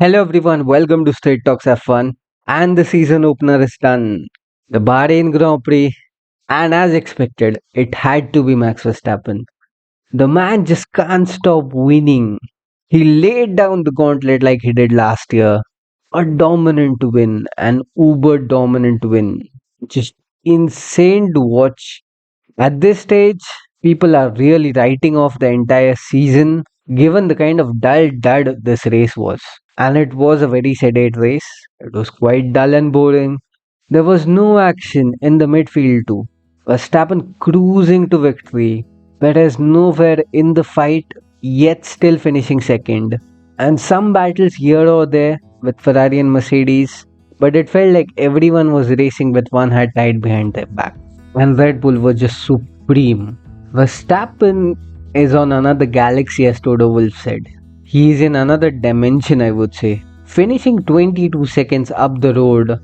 Hello everyone, welcome to Straight Talks F1. And the season opener is done. The Bahrain Grand Prix, and as expected, it had to be Max Verstappen. The man just can't stop winning. He laid down the gauntlet like he did last year. A dominant win, an uber dominant win. Just insane to watch. At this stage, people are really writing off the entire season given the kind of dull dud this race was. And it was a very sedate race. It was quite dull and boring. There was no action in the midfield too. Verstappen cruising to victory, Perez nowhere in the fight, yet still finishing second. And some battles here or there with Ferrari and Mercedes, but it felt like everyone was racing with one hand tied behind their back. And Red Bull was just supreme. Verstappen is on another galaxy, as Toto Wolff said. He is in another dimension, I would say. Finishing 22 seconds up the road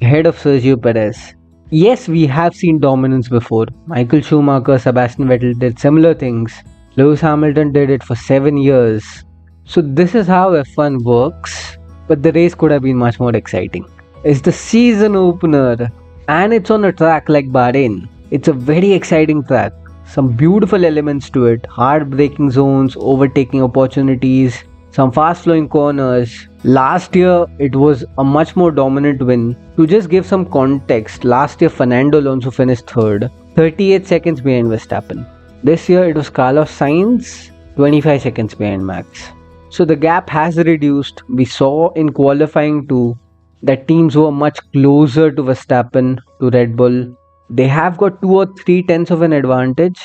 ahead of Sergio Perez. Yes, we have seen dominance before. Michael Schumacher, Sebastian Vettel did similar things. Lewis Hamilton did it for 7 years. So this is how F1 works, but the race could have been much more exciting. It's the season opener and it's on a track like Bahrain. It's a very exciting track. Some beautiful elements to it, hard braking zones, overtaking opportunities, some fast flowing corners. Last year it was a much more dominant win. To just give some context, last year Fernando Alonso finished third, 38 seconds behind Verstappen. This year it was Carlos Sainz, 25 seconds behind Max. So the gap has reduced. We saw in qualifying too that teams were much closer to Verstappen, to Red Bull. They have got 2 or 3 tenths of an advantage,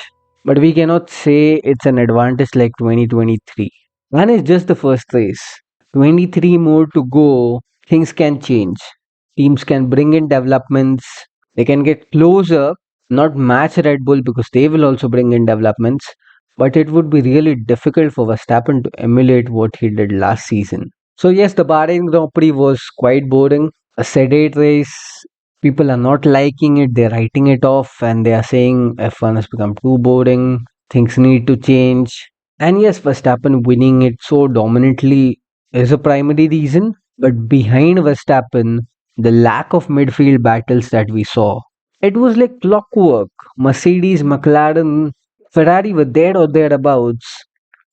but we cannot say it's an advantage like 2023. And it's just the first race. 23 more to go, things can change. Teams can bring in developments, they can get closer, not match Red Bull because they will also bring in developments, but it would be really difficult for Verstappen to emulate what he did last season. So yes, the Bahrain Grand Prix was quite boring. A sedate race. People are not liking it. They're writing it off and they are saying F1 has become too boring. Things need to change. And yes, Verstappen winning it so dominantly is a primary reason. But behind Verstappen, the lack of midfield battles that we saw, it was like clockwork. Mercedes, McLaren, Ferrari were there or thereabouts.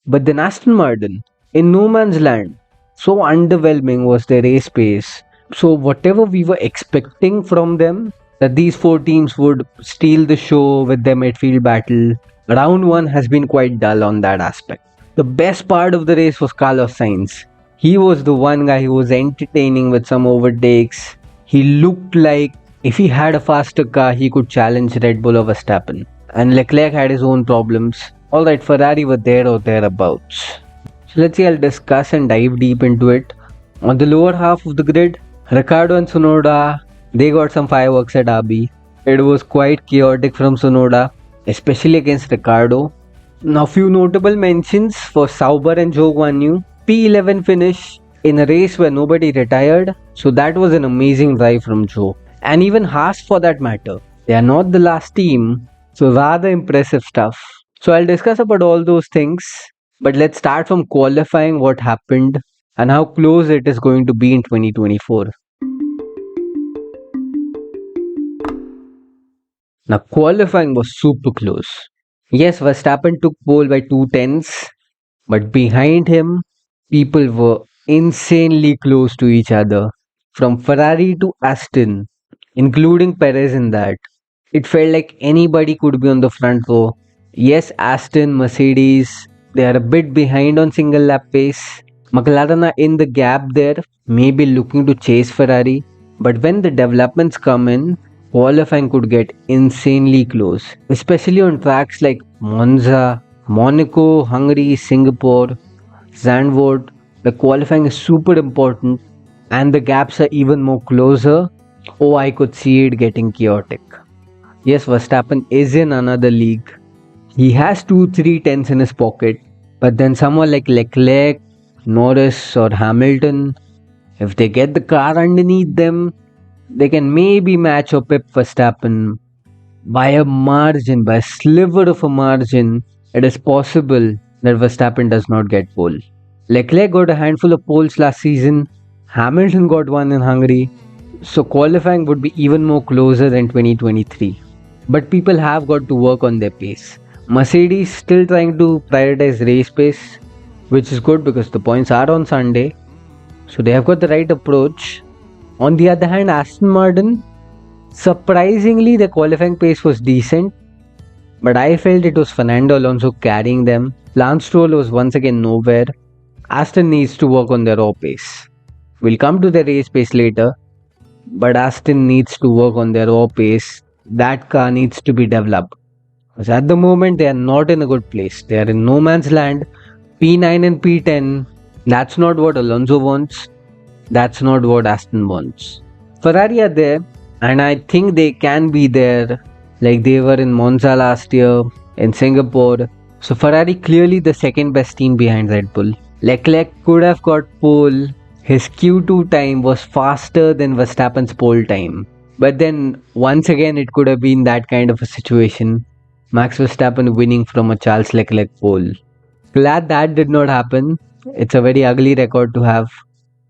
But then Aston Martin, in no man's land, so underwhelming was their race pace. So whatever we were expecting from them, that these four teams would steal the show with their midfield battle, round one has been quite dull on that aspect. The best part of the race was Carlos Sainz. He was the one guy who was entertaining with some overtakes. He looked like if he had a faster car, he could challenge Red Bull or Verstappen. And Leclerc had his own problems. Alright, Ferrari were there or thereabouts. So let's see, I'll discuss and dive deep into it. On the lower half of the grid, Ricciardo and Tsunoda, they got some fireworks at Abbey. It was quite chaotic from Tsunoda, especially against Ricciardo. Now few notable mentions for Sauber and Zhou Guanyu. P11 finish in a race where nobody retired, so that was an amazing drive from Zhou. And even Haas for that matter. They are not the last team, so rather impressive stuff. So I'll discuss about all those things, but let's start from qualifying what happened and how close it is going to be in 2024. Now qualifying was super close. Yes, Verstappen took pole by 2 tenths, but behind him, people were insanely close to each other. From Ferrari to Aston, including Perez in that. It felt like anybody could be on the front row. Yes, Aston, Mercedes, they are a bit behind on single lap pace. McLaren are in the gap there, maybe looking to chase Ferrari. But when the developments come in, qualifying could get insanely close, especially on tracks like Monza, Monaco, Hungary, Singapore, Zandvoort. The qualifying is super important and the gaps are even more closer. Oh, I could see it getting chaotic. Yes, Verstappen is in another league. He has 2-3 tenths in his pocket, but then someone like Leclerc, Norris or Hamilton, if they get the car underneath them, they can maybe match or pip Verstappen by a margin, by a sliver of a margin. It is possible that Verstappen does not get pole. Leclerc got a handful of poles last season, Hamilton got one in Hungary, so qualifying would be even more closer than 2023. But people have got to work on their pace. Mercedes still trying to prioritize race pace, which is good because the points are on Sunday, so they have got the right approach. On the other hand, Aston Martin, surprisingly, the qualifying pace was decent, but I felt it was Fernando Alonso carrying them. Lance Stroll was once again nowhere. Aston needs to work on their raw pace. We'll come to the race pace later, but Aston needs to work on their raw pace. That car needs to be developed. Because at the moment, they are not in a good place. They are in no man's land. P9 and P10, that's not what Alonso wants. That's not what Aston wants. Ferrari are there, and I think they can be there like they were in Monza last year, in Singapore. So Ferrari clearly the second best team behind Red Bull. Leclerc could have got pole. His Q2 time was faster than Verstappen's pole time. But then once again it could have been that kind of a situation. Max Verstappen winning from a Charles Leclerc pole. Glad that did not happen. It's a very ugly record to have.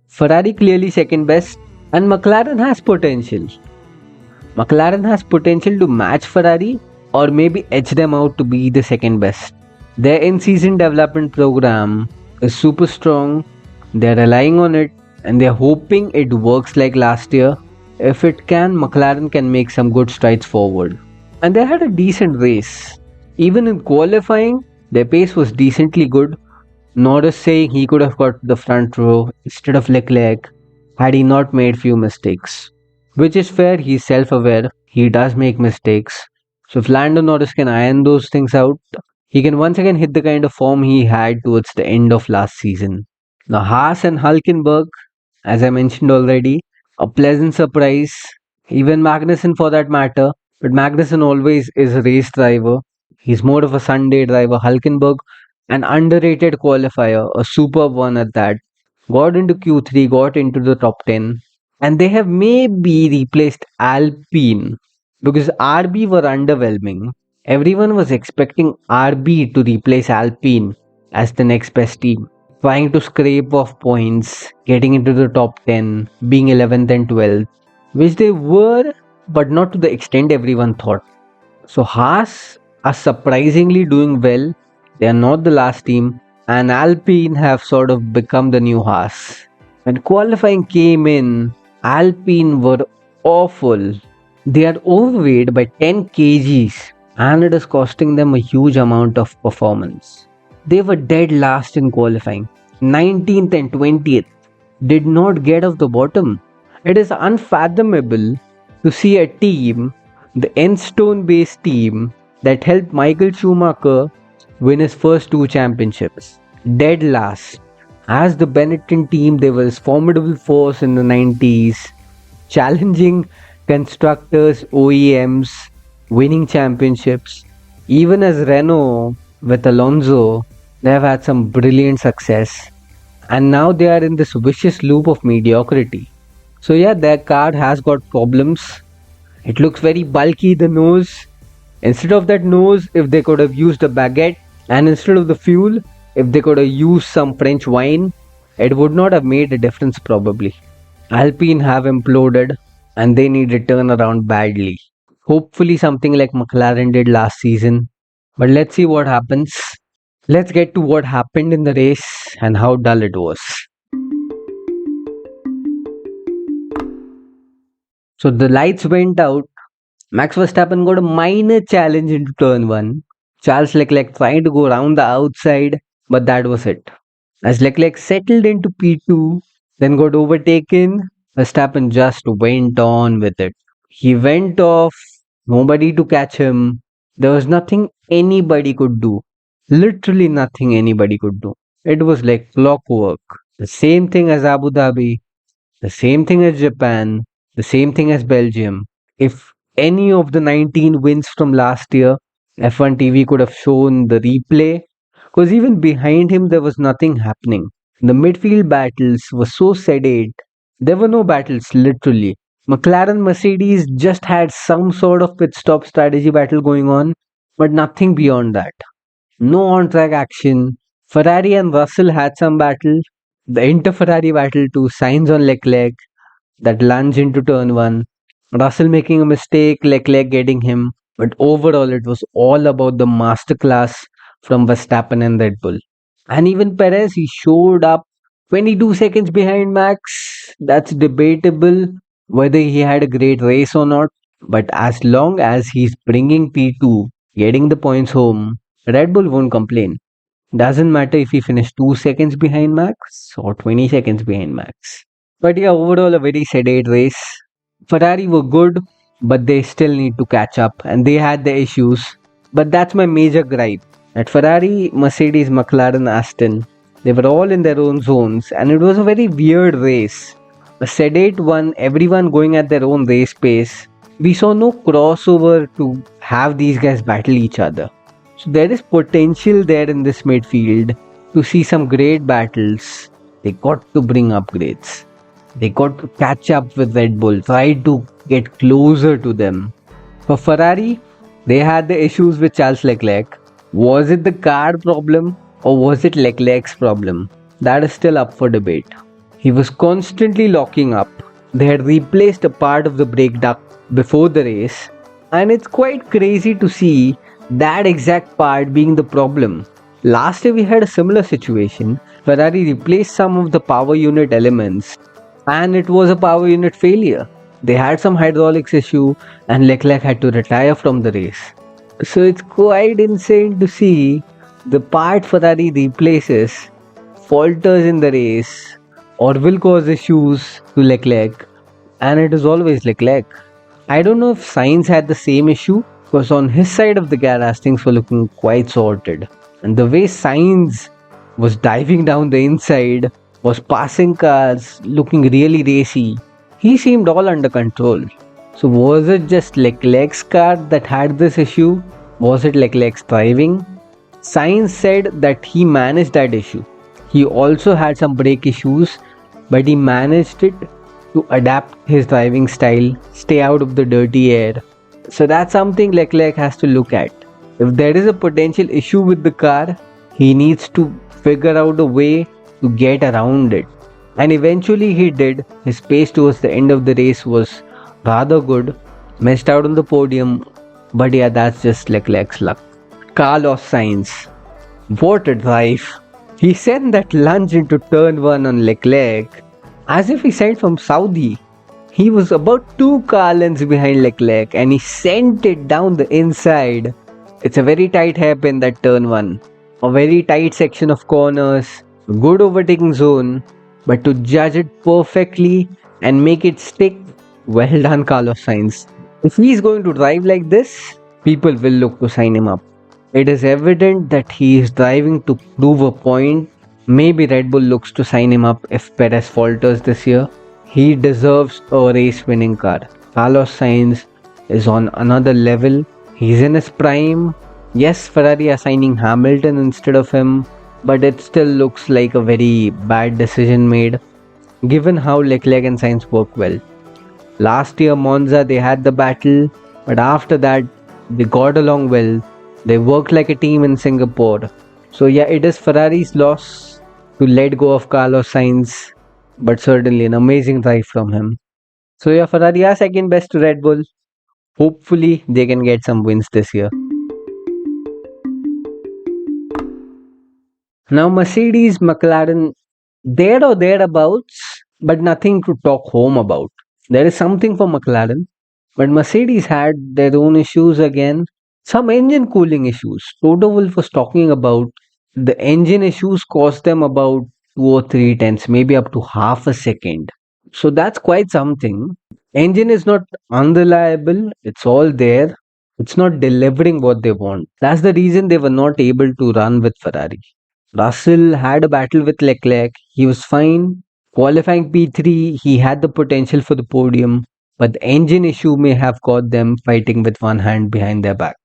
Ferrari clearly second best, and McLaren has potential. McLaren has potential to match Ferrari or maybe edge them out to be the second best. Their in-season development program is super strong. They're relying on it and they're hoping it works like last year. If it can, McLaren can make some good strides forward. And they had a decent race. Even in qualifying, their pace was decently good. Norris saying he could have got the front row instead of Leclerc had he not made few mistakes. Which is fair, he's self-aware, he does make mistakes. So if Lando Norris can iron those things out, he can once again hit the kind of form he had towards the end of last season. Now Haas and Hulkenberg, as I mentioned already, a pleasant surprise. Even Magnussen for that matter, but Magnussen always is a race driver. He's more of a Sunday driver. Hulkenberg, an underrated qualifier, a superb one at that. Got into Q3, got into the top 10, and they have maybe replaced Alpine because RB were underwhelming. Everyone was expecting RB to replace Alpine as the next best team, trying to scrape off points, getting into the top 10, being 11th and 12th, which they were, but not to the extent everyone thought. So Haas are surprisingly doing well. They are not the last team, and Alpine have sort of become the new Haas. When qualifying came in, Alpine were awful. They are overweight by 10 kgs, and it is costing them a huge amount of performance. They were dead last in qualifying, 19th and 20th, did not get off the bottom. It is unfathomable to see a team, the Enstone based team that helped Michael Schumacher win his first two championships, dead last. As the Benetton team, they were a formidable force in the 90s, challenging constructors, OEMs, winning championships. Even as Renault with Alonso, they have had some brilliant success. And now they are in this vicious loop of mediocrity. So yeah, their car has got problems. It looks very bulky, the nose. Instead of that nose, if they could have used a baguette, and instead of the fuel, if they could have used some French wine, it would not have made a difference probably. Alpine have imploded and they need a turnaround badly. Hopefully something like McLaren did last season. But let's see what happens. Let's get to what happened in the race and how dull it was. So the lights went out. Max Verstappen got a minor challenge into turn 1. Charles Leclerc trying to go around the outside, but that was it. As Leclerc settled into P2, then got overtaken, Verstappen just went on with it. He went off, nobody to catch him. There was nothing anybody could do. Literally nothing anybody could do. It was like clockwork. The same thing as Abu Dhabi, the same thing as Japan, the same thing as Belgium. If any of the 19 wins from last year, F1 TV could have shown the replay, because even behind him there was nothing happening. The midfield battles were so sedate. There were no battles literally. McLaren Mercedes just had some sort of pit stop strategy battle going on, but nothing beyond that. No on track action. Ferrari and Russell had some battle. The inter-Ferrari battle to Sainz on Leclerc, that lunge into turn 1. Russell making a mistake, Leclerc getting him. But overall, it was all about the masterclass from Verstappen and Red Bull. And even Perez, he showed up 22 seconds behind Max. That's debatable whether he had a great race or not. But as long as he's bringing P2, getting the points home, Red Bull won't complain. Doesn't matter if he finished 2 seconds behind Max or 20 seconds behind Max. But yeah, overall, a very sedate race. Ferrari were good, but they still need to catch up and they had the issues. But that's my major gripe. At Ferrari, Mercedes, McLaren, Aston, they were all in their own zones and it was a very weird race. A sedate one, everyone going at their own race pace. We saw no crossover to have these guys battle each other. So there is potential there in this midfield to see some great battles. They got to bring upgrades. They got to catch up with Red Bull, try to get closer to them. For Ferrari, they had the issues with Charles Leclerc. Was it the car problem or was it Leclerc's problem? That is still up for debate. He was constantly locking up. They had replaced a part of the brake duct before the race, and it's quite crazy to see that exact part being the problem. Last year we had a similar situation. Ferrari replaced some of the power unit elements and it was a power unit failure. They had some hydraulics issue and Leclerc had to retire from the race. So it's quite insane to see the part Ferrari replaces falters in the race or will cause issues to Leclerc, and it is always Leclerc. I don't know if Sainz had the same issue because on his side of the garage things were looking quite sorted. And the way Sainz was diving down the inside, was passing cars, looking really racy, he seemed all under control. So was it just Leclerc's car that had this issue? Was it Leclerc's driving? Sainz said that he managed that issue. He also had some brake issues, but he managed it to adapt his driving style, stay out of the dirty air. So that's something Leclerc has to look at. If there is a potential issue with the car, he needs to figure out a way to get around it. And eventually he did. His pace towards the end of the race was rather good. Missed out on the podium. But yeah, that's just Leclerc's luck. Carlos Sainz. What a drive. He sent that lunge into turn 1 on Leclerc as if he sent from Saudi. He was about 2 car lengths behind Leclerc and he sent it down the inside. It's a very tight hairpin, that turn 1. A very tight section of corners, a good overtaking zone, but to judge it perfectly and make it stick, well done Carlos Sainz. If he's going to drive like this, people will look to sign him up. It is evident that he is driving to prove a point. Maybe Red Bull looks to sign him up if Perez falters this year. He deserves a race-winning car. Carlos Sainz is on another level. He's in his prime. Yes, Ferrari are signing Hamilton instead of him, but it still looks like a very bad decision made, given how Leclerc and Sainz work well. Last year, Monza, they had the battle, but after that, they got along well. They worked like a team in Singapore. So yeah, it is Ferrari's loss to let go of Carlos Sainz, but certainly an amazing drive from him. So yeah, Ferrari are second best to Red Bull. Hopefully, they can get some wins this year. Now, Mercedes, McLaren, there or thereabouts, but nothing to talk home about. There is something for McLaren, but Mercedes had their own issues again. Some engine cooling issues. Toto Wolff was talking about the engine issues cost them about 2 or 3 tenths, maybe up to half a second. So that's quite something. Engine is not unreliable, it's all there. It's not delivering what they want. That's the reason they were not able to run with Ferrari. Russell had a battle with Leclerc. He was fine. Qualifying P3, he had the potential for the podium, but the engine issue may have caught them fighting with one hand behind their back.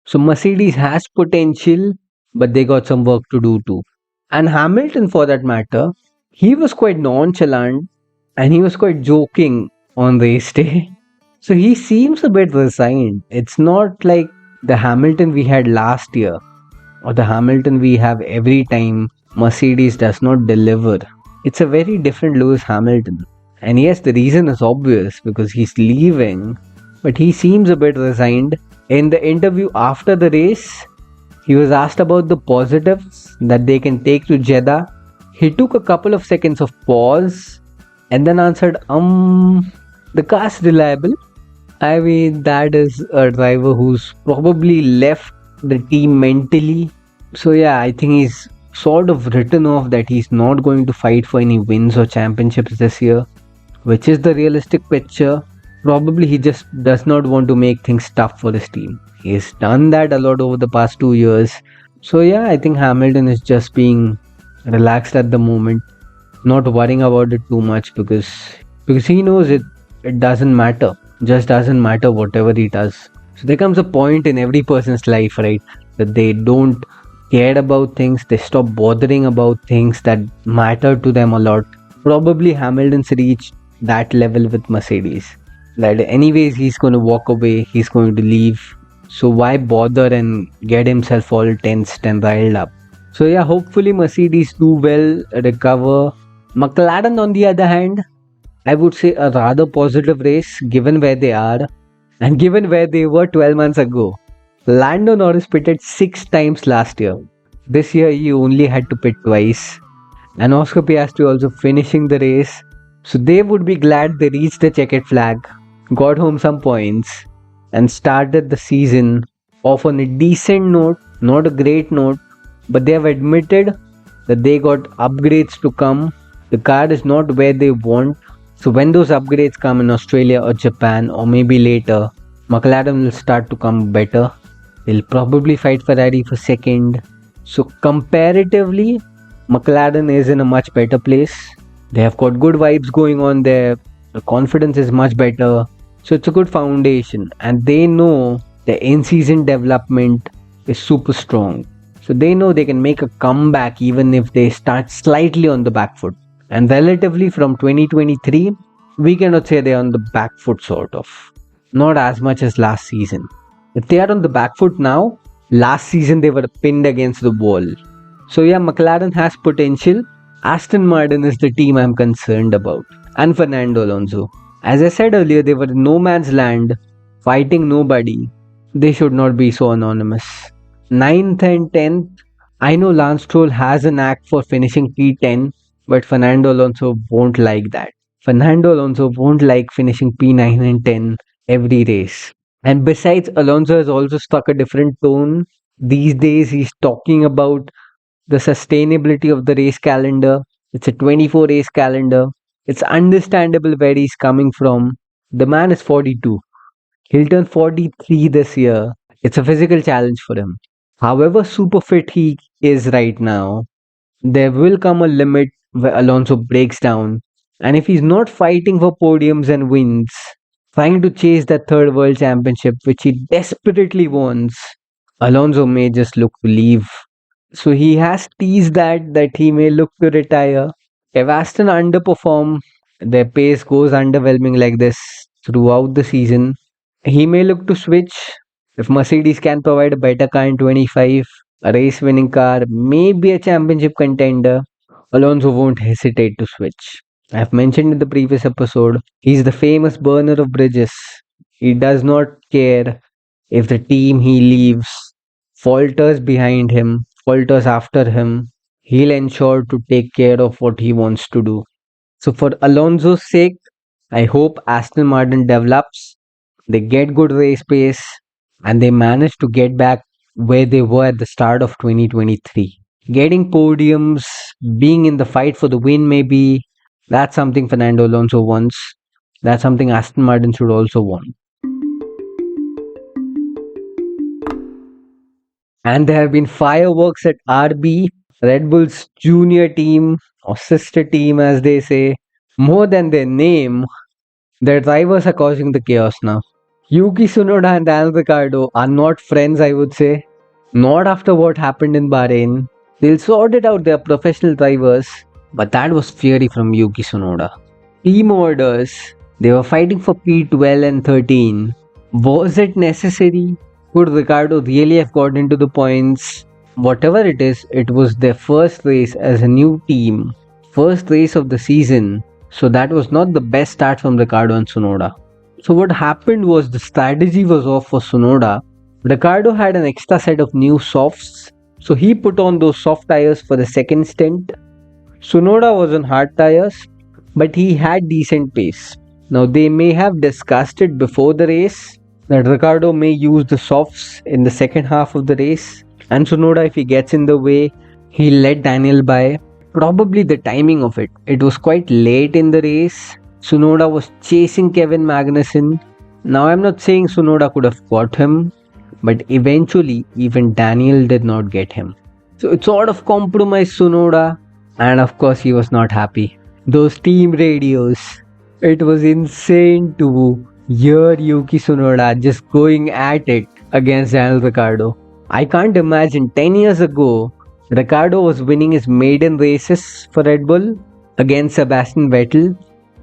So Mercedes has potential, but they got some work to do too. And Hamilton, for that matter, he was quite nonchalant and he was quite joking on race day. So he seems a bit resigned. It's not like the Hamilton we had last year. or the Hamilton we have every time Mercedes does not deliver. It's a very different Lewis Hamilton. And yes, the reason is obvious because he's leaving, but he seems a bit resigned. In the interview after the race, he was asked about the positives that they can take to Jeddah. He took a couple of seconds of pause and then answered, the car's reliable. I mean, that is a driver who's probably left the team mentally. So, yeah, I think he's sort of written off that he's not going to fight for any wins or championships this year, which is the realistic picture. Probably he just does not want to make things tough for his team. He's done that a lot over the past 2 years. So, yeah, I think Hamilton is just being relaxed at the moment, not worrying about it too much because he knows it doesn't matter. Just doesn't matter whatever he does. So there comes a point in every person's life, right, that they don't care about things, they stop bothering about things that matter to them a lot. Probably Hamilton's reached that level with Mercedes, that anyways he's going to walk away, he's going to leave, so why bother and get himself all tensed and riled up. So yeah, hopefully Mercedes do well, recover. McLaren on the other hand, I would say a rather positive race given where they are and given where they were 12 months ago. Lando Norris pitted 6 times last year. This year he only had to pit twice. And Oscar Piastri also finishing the race. So they would be glad they reached the checkered flag, got home some points, and started the season off on a decent note, not a great note, but they have admitted that they got upgrades to come. The car is not where they want. So when those upgrades come in Australia or Japan or maybe later, McLaren will start to come better. They'll probably fight Ferrari for second. So comparatively, McLaren is in a much better place. They have got good vibes going on there. The confidence is much better. So it's a good foundation. And they know the in-season development is super strong. So they know they can make a comeback even if they start slightly on the back foot. And relatively from 2023, we cannot say they're on the back foot sort of. Not as much as last season. If they are on the back foot now, last season they were pinned against the wall. So yeah, McLaren has potential. Aston Martin is the team I'm concerned about. And Fernando Alonso. As I said earlier, they were in no man's land, fighting nobody. They should not be so anonymous. 9th and 10th, I know Lance Stroll has a knack for finishing P10, but Fernando Alonso won't like that. Fernando Alonso won't like finishing P9 and 10 every race. And besides, Alonso has also struck a different tone. These days, he's talking about the sustainability of the race calendar. It's a 24 race calendar. It's understandable where he's coming from. The man is 42. He'll turn 43 this year. It's a physical challenge for him. However super fit he is right now, there will come a limit where Alonso breaks down. And if he's not fighting for podiums and wins, trying to chase that third world championship, which he desperately wants, Alonso may just look to leave. So he has teased that he may look to retire. If Aston underperform, their pace goes underwhelming like this throughout the season, he may look to switch. If Mercedes can provide a better car in 25, a race winning car, maybe a championship contender, Alonso won't hesitate to switch. I've mentioned in the previous episode, he's the famous burner of bridges. He does not care if the team he leaves falters behind him, falters after him. He'll ensure to take care of what he wants to do. So for Alonso's sake, I hope Aston Martin develops, they get good race pace, and they manage to get back where they were at the start of 2023. Getting podiums, being in the fight for the win, maybe that's something Fernando Alonso wants. That's something Aston Martin should also want. And there have been fireworks at RB, Red Bull's junior team or sister team, as they say. More than their name, their drivers are causing the chaos now. Yuki Tsunoda and Daniel Ricciardo are not friends, I would say. Not after what happened in Bahrain. They'll sort it out, they're professional drivers. But that was fury from Yuki Tsunoda. Team orders, they were fighting for P12 and 13. Was it necessary? Could Ricciardo really have got into the points? Whatever it is, it was their first race as a new team, first race of the season, so that was not the best start from Ricciardo and Tsunoda. So what happened was the strategy was off for Tsunoda. Ricciardo had an extra set of new softs, so he put on those soft tires for the second stint. Tsunoda was on hard tires, but he had decent pace. Now they may have discussed it before the race that Ricciardo may use the softs in the second half of the race, and Tsunoda, if he gets in the way, he'll let Daniel by. Probably the timing of it. It was quite late in the race. Tsunoda was chasing Kevin Magnussen. Now I'm not saying Tsunoda could have got him, but eventually even Daniel did not get him. So it sort of compromised Tsunoda, and of course he was not happy. Those team radios. It was insane to hear Yuki Tsunoda just going at it against Daniel Ricciardo. I can't imagine 10 years ago, Ricciardo was winning his maiden races for Red Bull against Sebastian Vettel,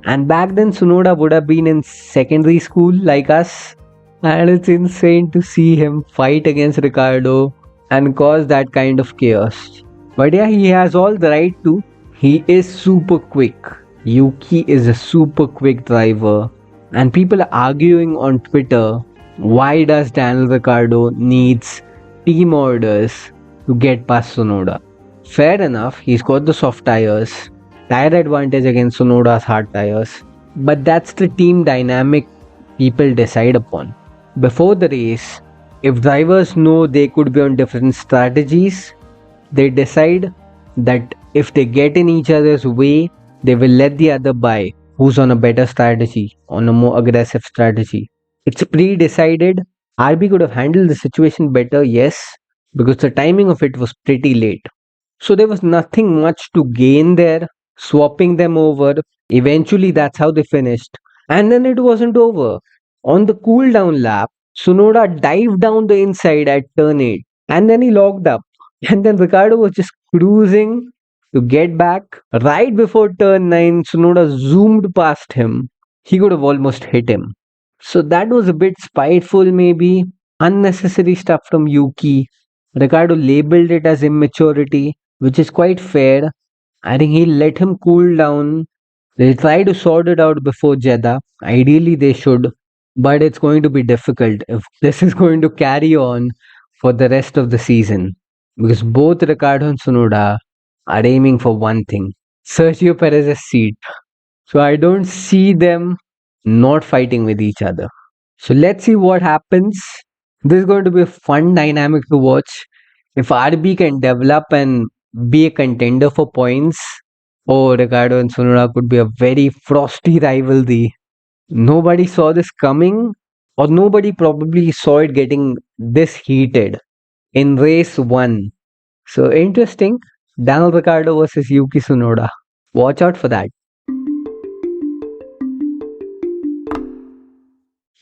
and back then Tsunoda would have been in secondary school like us, and it's insane to see him fight against Ricciardo and cause that kind of chaos. But yeah, he has all the right to. He is super quick. Yuki is a super quick driver, and people are arguing on Twitter, why does Daniel Ricciardo needs team orders to get past Tsunoda? Fair enough, he's got the soft tires, tire advantage against Tsunoda's hard tires, but that's the team dynamic people decide upon. Before the race, if drivers know they could be on different strategies, they decide that if they get in each other's way, they will let the other by who's on a better strategy, on a more aggressive strategy. It's pre-decided. RB could have handled the situation better, yes, because the timing of it was pretty late. So there was nothing much to gain there, swapping them over. Eventually, that's how they finished. And then it wasn't over. On the cool down lap, Tsunoda dived down the inside at turn 8, and then he locked up. And then Ricciardo was just cruising to get back. Right before turn 9, Tsunoda zoomed past him. He could have almost hit him. So that was a bit spiteful, maybe. Unnecessary stuff from Yuki. Ricciardo labeled it as immaturity, which is quite fair. I think he let him cool down. They'll try to sort it out before Jeddah. Ideally, they should. But it's going to be difficult if this is going to carry on for the rest of the season. Because both Ricciardo and Tsunoda are aiming for one thing, Sergio Perez's seat. So I don't see them not fighting with each other. So let's see what happens. This is going to be a fun dynamic to watch. If RB can develop and be a contender for points, oh, Ricciardo and Tsunoda could be a very frosty rivalry. Nobody saw this coming, or nobody probably saw it getting this heated in race 1. So interesting. Daniel Ricciardo versus Yuki Tsunoda. Watch out for that.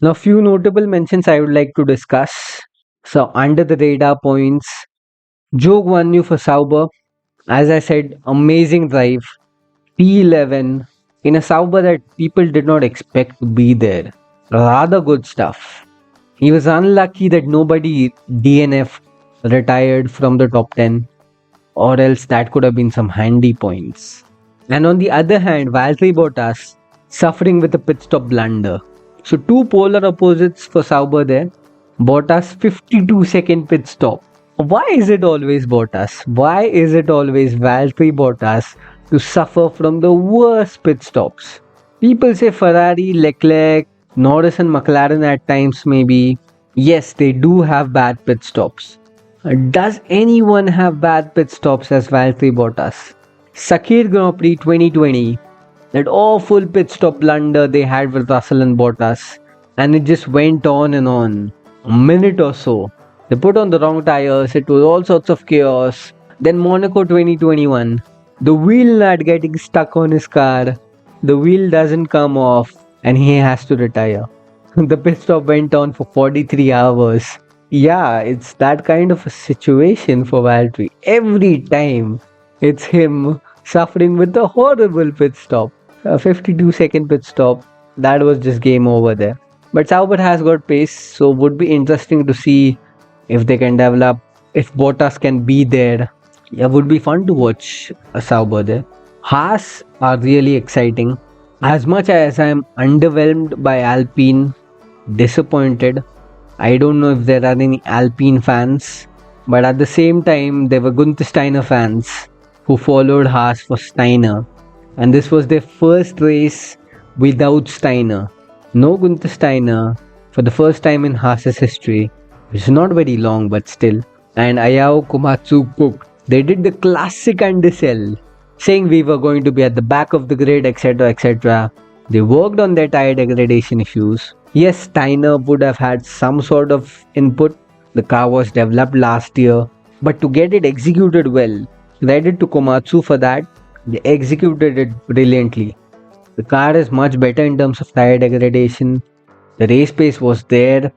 Now, few notable mentions I would like to discuss. So, under the radar points, Joe Guanyu for Sauber. As I said, amazing drive. P11 in a Sauber that people did not expect to be there. Rather good stuff. He was unlucky that nobody DNF retired from the top 10, or else that could have been some handy points. And on the other hand, Valtteri Bottas suffering with a pit stop blunder. So two polar opposites for Sauber there. Bottas 52-second pit stop. Why is it always Bottas? Why is it always Valtteri Bottas to suffer from the worst pit stops? People say Ferrari, Leclerc, Norris and McLaren at times maybe. Yes, they do have bad pit stops. Does anyone have bad pit stops as Valtteri Bottas? Sakir Grand Prix 2020, that awful pit stop blunder they had with Russell and Bottas, and it just went on and on. A minute or so. They put on the wrong tires, it was all sorts of chaos. Then Monaco 2021, the wheel nut getting stuck on his car, the wheel doesn't come off, and he has to retire. The pit stop went on for 43 hours. Yeah, it's that kind of a situation for Valtteri. Every time it's him suffering with a horrible pit stop. A 52-second pit stop. That was just game over there. But Sauber has got pace, so would be interesting to see if they can develop If Bottas can be there, it would be fun to watch a Sauber there. Haas are really exciting. As much as I'm underwhelmed by Alpine, disappointed, I don't know if there are any Alpine fans, but at the same time, there were Gunther Steiner fans who followed Haas for Steiner, and this was their first race without Steiner. No Gunther Steiner for the first time in Haas's history, which is not very long but still. And Ayao Komatsu cooked. They did the classic undersell, saying we were going to be at the back of the grid, etc. etc. They worked on their tire degradation issues. Yes, Steiner would have had some sort of input. The car was developed last year, but to get it executed well, credit to Komatsu for that. They executed it brilliantly. The car is much better in terms of tire degradation. The race pace was there,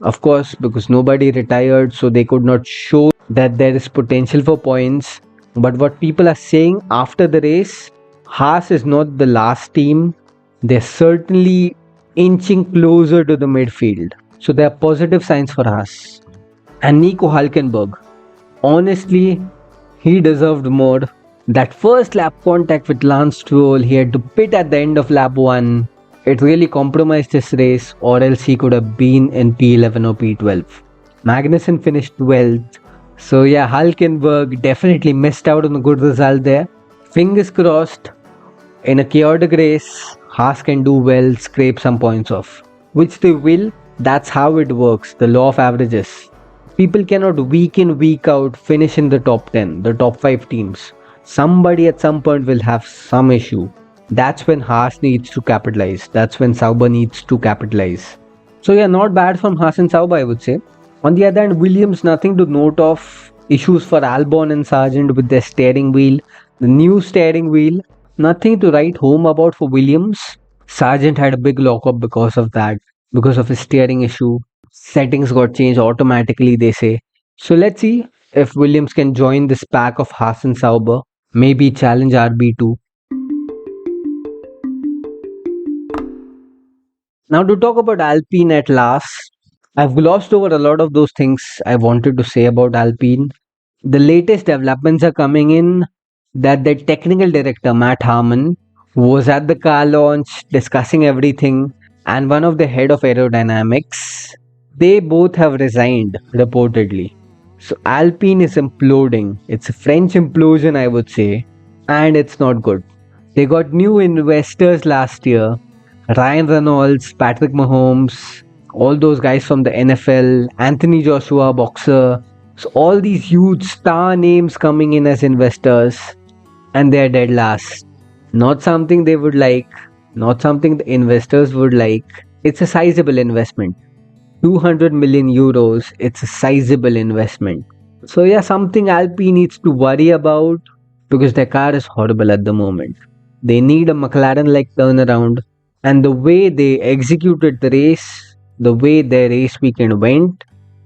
of course, because nobody retired, so they could not show that there is potential for points. But what people are saying after the race, Haas is not the last team. They're certainly inching closer to the midfield. So there are positive signs for Haas. And Nico Hulkenberg, honestly, he deserved more. That first lap contact with Lance Stroll, he had to pit at the end of lap 1. It really compromised his race, or else he could have been in P11 or P12. Magnussen finished 12th. So yeah, Hulkenberg definitely missed out on a good result there. Fingers crossed, in a chaotic race, Haas can do well, scrape some points off. Which they will. That's how it works, the law of averages. People cannot week in, week out finish in the top 10, the top 5 teams. Somebody at some point will have some issue. That's when Haas needs to capitalize. That's when Sauber needs to capitalize. So yeah, not bad from Haas and Sauber, I would say. On the other hand, Williams, nothing to note of. Issues for Albon and Sargent with their steering wheel. The new steering wheel, nothing to write home about for Williams. Sargent had a big lockup because of that, because of his steering issue. Settings got changed automatically, they say. So let's see if Williams can join this pack of Haas and Sauber. Maybe challenge RB2. Now to talk about Alpine at last, I've glossed over a lot of those things I wanted to say about Alpine. The latest developments are coming in that the technical director Matt Harmon was at the car launch discussing everything, and one of the head of aerodynamics, they both have resigned reportedly. So Alpine is imploding. It's a French implosion, I would say, and it's not good. They got new investors last year. Ryan Reynolds, Patrick Mahomes, all those guys from the NFL, Anthony Joshua, boxer. So all these huge star names coming in as investors, and they're dead last. Not something they would like, not something the investors would like. It's a sizable investment. 200 million euros, it's a sizable investment. So yeah, something Alpine needs to worry about because their car is horrible at the moment. They need a McLaren-like turnaround, and the way they executed the race, the way their race weekend went,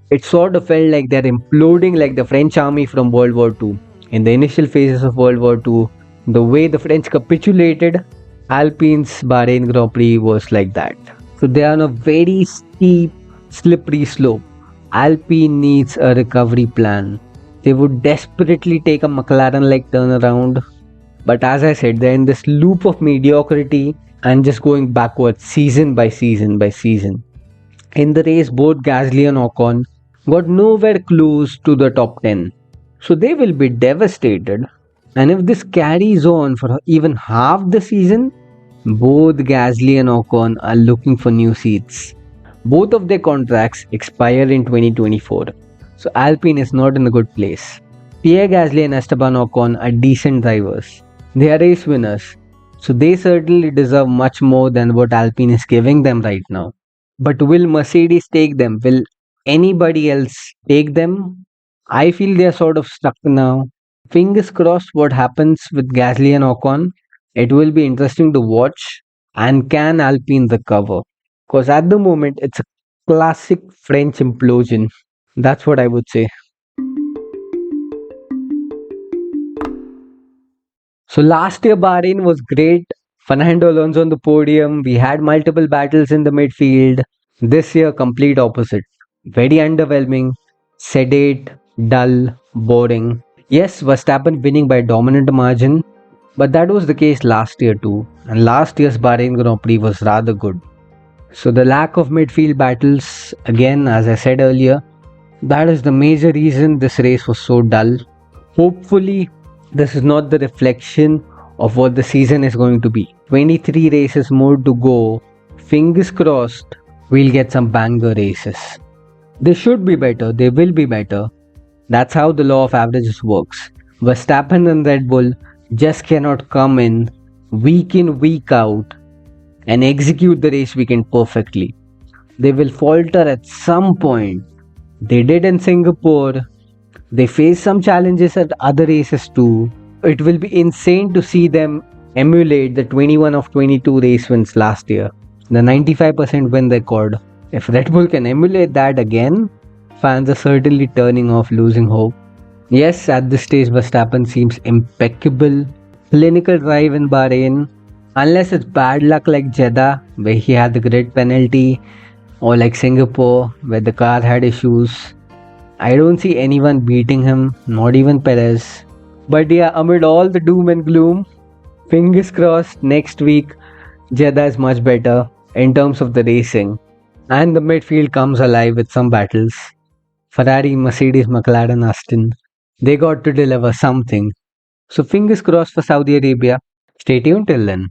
it sort of felt like they're imploding like the French army from World War II. In the initial phases of World War II, the way the French capitulated, Alpine's Bahrain Grand Prix was like that. So they are on a very steep, slippery slope. Alpine needs a recovery plan. They would desperately take a McLaren-like turnaround, but as I said, they're in this loop of mediocrity and just going backwards season by season by season. In the race, both Gasly and Ocon got nowhere close to the top 10. So they will be devastated. And if this carries on for even half the season, both Gasly and Ocon are looking for new seats. Both of their contracts expire in 2024. So Alpine is not in a good place. Pierre Gasly and Esteban Ocon are decent drivers. They are race winners. So they certainly deserve much more than what Alpine is giving them right now. But will Mercedes take them? Will anybody else take them? I feel they are sort of stuck now. Fingers crossed what happens with Gasly and Ocon. It will be interesting to watch. And can Alpine recover? Because at the moment, it's a classic French implosion. That's what I would say. So last year, Bahrain was great. Fernando Alonso on the podium. We had multiple battles in the midfield. This year, complete opposite. Very underwhelming. Sedate, dull, boring. Yes, Verstappen winning by a dominant margin, but that was the case last year too. And last year's Bahrain Grand Prix was rather good. So the lack of midfield battles, again, as I said earlier, that is the major reason this race was so dull. Hopefully, this is not the reflection of what the season is going to be. 23 races more to go. Fingers crossed, we'll get some banger races. They should be better, they will be better. That's how the law of averages works. Verstappen and Red Bull just cannot come in, week out, and execute the race weekend perfectly. They will falter at some point. They did in Singapore. They faced some challenges at other races too. It will be insane to see them emulate the 21 of 22 race wins last year, the 95% win record. If Red Bull can emulate that again, fans are certainly turning off, losing hope. Yes, at this stage, Verstappen seems impeccable. Clinical drive in Bahrain, unless it's bad luck like Jeddah, where he had the grid penalty, or like Singapore, where the car had issues. I don't see anyone beating him, not even Perez. But yeah, amid all the doom and gloom, fingers crossed next week Jeddah is much better in terms of the racing. And the midfield comes alive with some battles. Ferrari, Mercedes, McLaren, Aston. They got to deliver something. So fingers crossed for Saudi Arabia. Stay tuned till then.